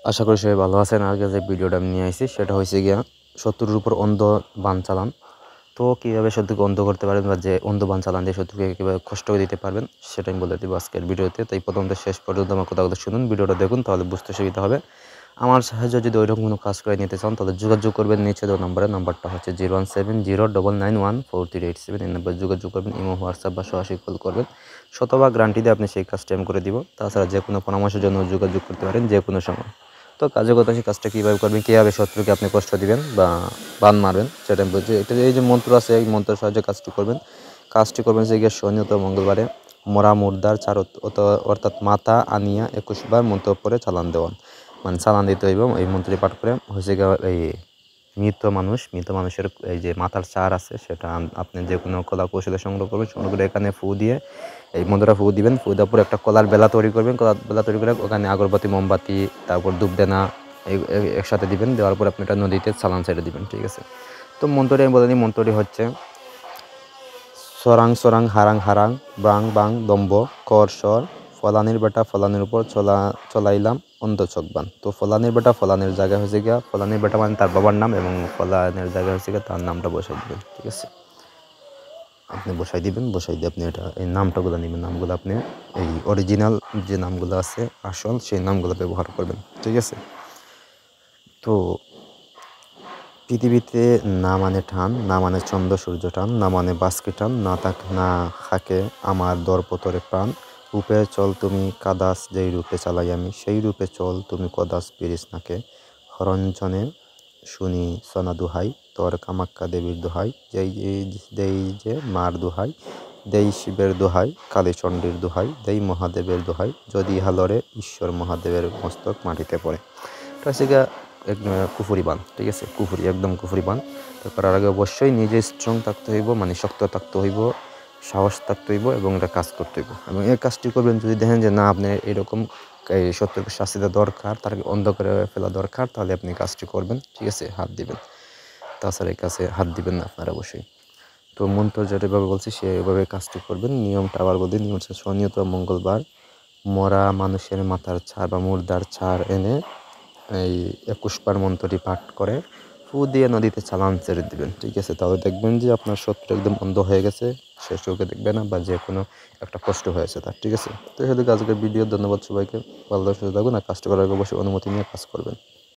আশা করি সবাই ভালো আছেন। আজকে যে ভিডিওটা আমি নিয়ে আসছি সেটা হয়েছে গিয়া শত্রুর উপর অন্ধ বান চালান। তো কীভাবে শত্রুকে অন্ধ করতে পারবেন বা যে অন্ধ বান চালান দিয়ে শত্রুকে কীভাবে কষ্ট দিতে পারবেন সেটা আমি বলে দেবো আজকের ভিডিওতে। তাই প্রথম থেকে শেষ পর্যন্ত আমার কথা শুনুন, ভিডিওটা দেখুন, তাহলে বুঝতে সুবিধা হবে। আমার সাহায্য যদি ওইরকম কোনো কাজ করে নিতে চান তাহলে যোগাযোগ করবেন নিচে দেওয়া নাম্বারে। নাম্বারটা হচ্ছে 01709914387। এই নাম্বারে যোগাযোগ করবেন। ইমো, হোয়াটসঅ্যাপ বা সরাসরি কল করবেন। শতভাগ গ্যারান্টি দিয়ে আপনি সেই কাজটা আমি করে দিব। তাছাড়া যে কোনো পরামর্শের জন্য যোগাযোগ করতে পারেন যে কোনো সময়। তো কাজের কথা, সেই কাজটা কীভাবে করবেন, কীভাবে শত্রুকে আপনি কষ্ট দিবেন বা বান মারবেন সেটা আমি বলছি। এটা এই যে মন্ত্র আছে, এই মন্ত্রের সাহায্যে কাজটি করবেন যে গিয়ে শনিত মঙ্গলবারে মরা মুর্দার অর্থাৎ মাথা আনিয়া 21 বার মন্ত্র পরে চালান দেওয়ান, মানে চালান দিতে হইব। এই মন্ত্রটি পাঠ করে হয়েছে গিয়ে এই মৃত মানুষের এই যে মাথার চার আছে সেটা আপনি যে কোনো কলা কৌশলে সংগ্রহ করবেন। সংগ্রহ করে এখানে ফু দিয়ে এই মন্ত্রটা ফু দিবেন। ফু দেওয়ার পরে একটা কলার বেলা তৈরি করবেন। কলার বেলা তৈরি করে ওখানে আগরবাতি, মোমবাতি, তারপর ধূপদানা একসাথে দিবেন। দেওয়ার পর আপনি এটা নদীতে চালান ছেড়ে দিবেন, ঠিক আছে? তো মন্ত্রটি আমি বলে নিই। মন্ত্রটি হচ্ছে সরাং সরাং হারাং হারাং ব্রাং বাং দম্ব কর সর ফলানির বেটা ফলানির উপর চলাইলাম অন্ধ চোখবান। তো ফলানির বেটা ফলানির জায়গায় হয়েছে গিয়া, ফলানির বেটা মানে তার বাবার নাম, এবং ফলানির জায়গায় হয়েছে গিয়া তার নামটা বসাই দিবেন, ঠিক আছে? আপনি বসাই দিবেন। বসাই দিয়ে আপনি এটা এই নামটাগুলো নেবেন। নামগুলো আপনি এই অরিজিনাল যে নামগুলো আছে আসল সেই নামগুলো ব্যবহার করবেন, ঠিক আছে? তো পৃথিবীতে না মানে টান, না মানে চন্দ্র সূর্য টান, না মানে বাস্কি টান, না থাকে আমার দর্পতরে প্রাণ। রূপে চল তুমি কাদাস, যেই রূপে চালাই আমি সেই রূপে চল তুমি কদাস পিরিস নাকে। হরঞ্জনে শুনি সনা দুহাই, তোর কামাক্কা দেবীর দোহাই, দেই যে মার দোহাই, দেই শিবের দোহাই, কালীচণ্ডীর দোহাই, দেই মহাদেবের দোহাই, যদি হালরে ঈশ্বর মহাদেবের মস্তক মাটিতে পড়ে। এটা হচ্ছে গিয়া এক কুফুরি বান, ঠিক আছে? কুফুরি, একদম কুফুরি বান। তো করার আগে অবশ্যই নিজে স্ট্রং থাকতে হইব, মানে শক্ত থাকতে হইব, সাহস থাকতে হইব, এবং এটা কাজ করতে হইব। এবং এই কাজটি করবেন যদি দেখেন যে না আপনি এরকম এই শত্রুকে শাস্তি দেওয়া দরকার, তাকে অন্ধ করে ফেলা দরকার, তাহলে আপনি কাজটি করবেন, ঠিক আছে? হাত দিবেন। তাছাড়া এই কাছে হাত দিবেন না আপনারা অবশ্যই। তো মন্ত্র যেভাবে বলছি সেভাবে কাজটি করবেন। নিয়মটা আবার বলি। নিয়ম হচ্ছে শনিত মঙ্গলবার মরা মানুষের মাথার ছাড় বা মুর্দার ছাড় এনে এই 21 বার মন্ত্রটি পাঠ করে ফু দিয়ে নদীতে চালান ছেড়ে দিবেন, ঠিক আছে? তাহলে দেখবেন যে আপনার শত্রু একদম অন্ধ হয়ে গেছে, সে চোখে দেখবে না বা যে কোনো একটা কষ্ট হয়েছে তার, ঠিক আছে? তো সেদিকে আজকের ভিডিও। ধন্যবাদ সবাইকে। ভালো সুস্থ থাকুন। আর কাজটা করার আগে অবশ্যই অনুমতি নিয়ে কাজ করবেন।